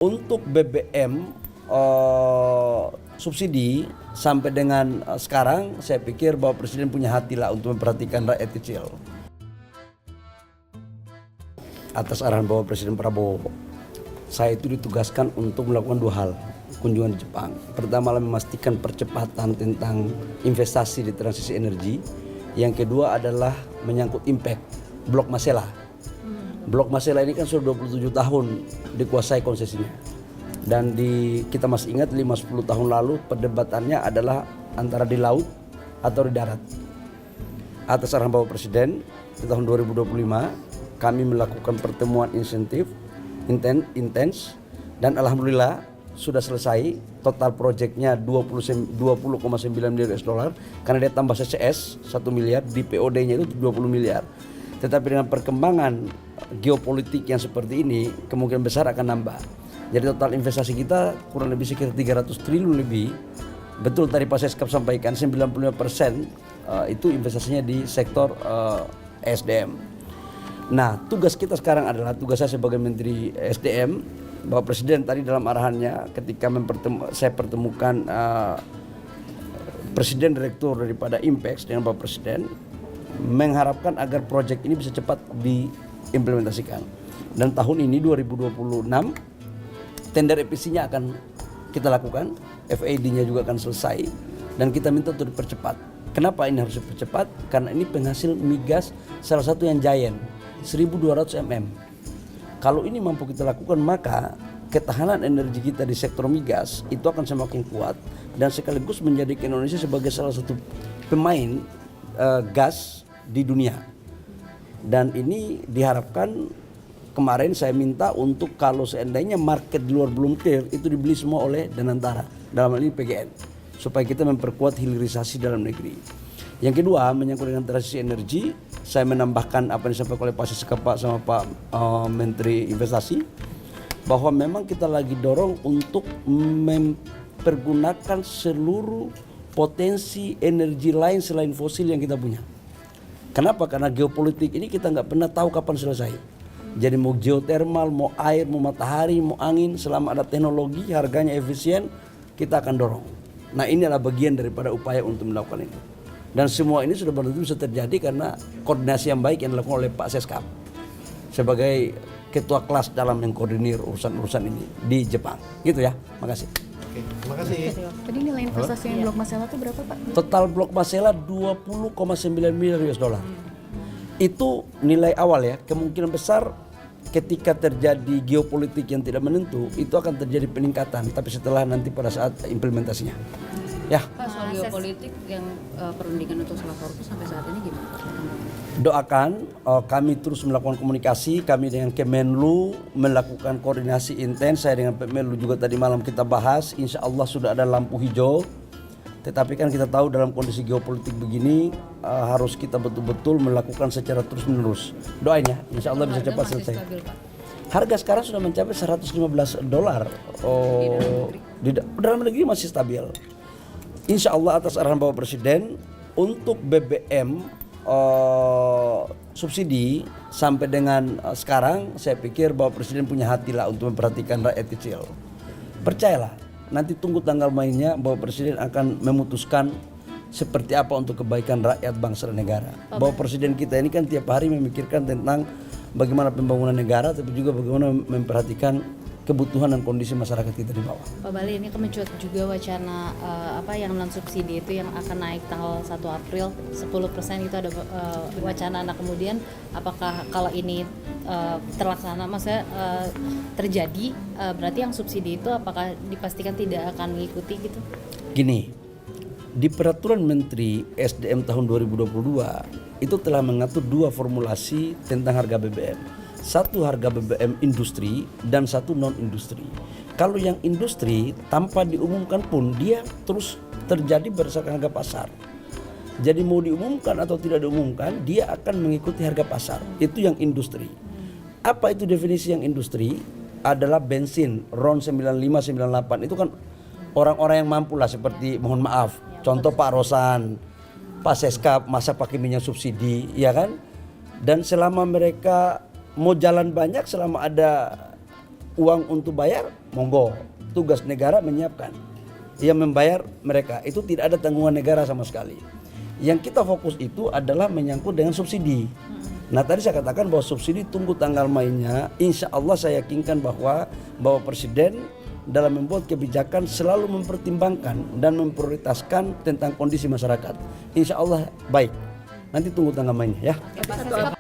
Untuk BBM subsidi sampai dengan sekarang saya pikir bahwa Presiden punya hati lah untuk memperhatikan rakyat kecil. Atas arahan Bapak Presiden Prabowo, saya itu ditugaskan untuk melakukan dua hal kunjungan di Jepang. Pertama, memastikan percepatan tentang investasi di transisi energi. Yang kedua adalah menyangkut impact Blok Masela. Blok Masela ini kan sudah 27 tahun dikuasai konsesinya. Dan kita masih ingat 5-10 tahun lalu perdebatannya adalah antara di laut atau di darat. Atas arahan Bapak Presiden di tahun 2025 kami melakukan pertemuan insentif intens dan alhamdulillah sudah selesai. Total proyeknya 20,9 miliar US dollar karena dia tambah CCS 1 miliar, di POD-nya itu 20 miliar. Tetapi dengan perkembangan geopolitik yang seperti ini kemungkinan besar akan nambah. Jadi total investasi kita kurang lebih sekitar 300 triliun lebih. Betul tadi Pak Seskap sampaikan 95% itu investasinya di sektor SDM. Nah, tugas kita sekarang adalah, tugas saya sebagai Menteri SDM, Bapak Presiden tadi dalam arahannya ketika saya pertemukan Presiden Direktur daripada Impex dengan Bapak Presiden, mengharapkan agar proyek ini bisa cepat diimplementasikan. Dan tahun ini 2026 tender EPC-nya akan kita lakukan, FID-nya juga akan selesai, dan kita minta untuk dipercepat. Kenapa ini harus dipercepat? Karena ini penghasil migas salah satu yang giant, 1.200 mm. Kalau ini mampu kita lakukan, maka ketahanan energi kita di sektor migas itu akan semakin kuat dan sekaligus menjadikan Indonesia sebagai salah satu pemain gas di dunia. Dan ini diharapkan, kemarin saya minta untuk kalau seandainya market di luar belum clear, itu dibeli semua oleh Danantara, dalam hal ini PGN, supaya kita memperkuat hilirisasi dalam negeri. Yang kedua, menyangkut dengan transisi energi, saya menambahkan apa yang disampaikan oleh Pak Seskap sama Pak Menteri Investasi, bahwa memang kita lagi dorong untuk mempergunakan seluruh potensi energi lain selain fosil yang kita punya. Kenapa? Karena geopolitik ini kita nggak pernah tahu kapan selesai. Jadi mau geothermal, mau air, mau matahari, mau angin, selama ada teknologi, harganya efisien, kita akan dorong. Nah, ini adalah bagian daripada upaya untuk melakukan itu. Dan semua ini sudah benar-benar bisa terjadi karena koordinasi yang baik yang dilakukan oleh Pak Seskap sebagai ketua kelas dalam mengkoordinir urusan-urusan ini di Jepang. Gitu ya, makasih. Oke, terima kasih. Tadi nilai investasi yang Blok Masela itu berapa, Pak? Total Blok Masela 20,9 miliar US dollar. Itu nilai awal ya. Kemungkinan besar ketika terjadi geopolitik yang tidak menentu, itu akan terjadi peningkatan. Tapi setelah nanti pada saat implementasinya. Ya. Pak, soal geopolitik yang perundingan untuk Selat Hormuz sampai saat ini gimana? Doakan, kami terus melakukan komunikasi, kami dengan Kemenlu melakukan koordinasi intens, saya dengan Kemenlu juga tadi malam kita bahas, insya Allah sudah ada lampu hijau. Tetapi kan kita tahu dalam kondisi geopolitik begini harus kita betul-betul melakukan secara terus menerus. Doain ya, insya Allah bisa cepat selesai. Stabil, Pak. Harga sekarang sudah mencapai $115. Di dalam negeri masih stabil. Insya Allah atas arahan Bapak Presiden untuk BBM subsidi sampai dengan sekarang saya pikir Bapak Presiden punya hati lah untuk memperhatikan rakyat kecil. Percayalah, nanti tunggu tanggal mainnya, Bapak Presiden akan memutuskan seperti apa untuk kebaikan rakyat bangsa dan negara. Bapak Presiden kita ini kan tiap hari memikirkan tentang bagaimana pembangunan negara, tapi juga bagaimana memperhatikan kebutuhan dan kondisi masyarakat kita di bawah. Pak Bali, ini kemencuat juga wacana yang non subsidi itu yang akan naik tanggal 1 April 10% itu ada wacana. Nah, kemudian apakah kalau ini terlaksana, maksudnya terjadi, berarti yang subsidi itu apakah dipastikan tidak akan mengikuti gitu? Gini, di peraturan Menteri SDM tahun 2022 itu telah mengatur dua formulasi tentang harga BBM. Satu harga BBM industri dan satu non industri. Kalau yang industri tanpa diumumkan pun dia terus terjadi berdasarkan harga pasar. Jadi mau diumumkan atau tidak diumumkan, dia akan mengikuti harga pasar. Itu yang industri. Apa itu definisi yang industri? Adalah bensin RON 95, 98. Itu kan orang-orang yang mampu lah, seperti mohon maaf, contoh Pak Rosan, Pak Seskap masa pakai minyak subsidi, ya kan? Dan selama mereka mau jalan banyak, selama ada uang untuk bayar, monggo. Tugas negara menyiapkan. Yang membayar mereka, itu tidak ada tanggungan negara sama sekali. Yang kita fokus itu adalah menyangkut dengan subsidi. Nah tadi saya katakan bahwa subsidi tunggu tanggal mainnya. Insya Allah saya yakinkan bahwa Bapak Presiden dalam membuat kebijakan selalu mempertimbangkan dan memprioritaskan tentang kondisi masyarakat. Insya Allah baik. Nanti tunggu tanggal mainnya ya.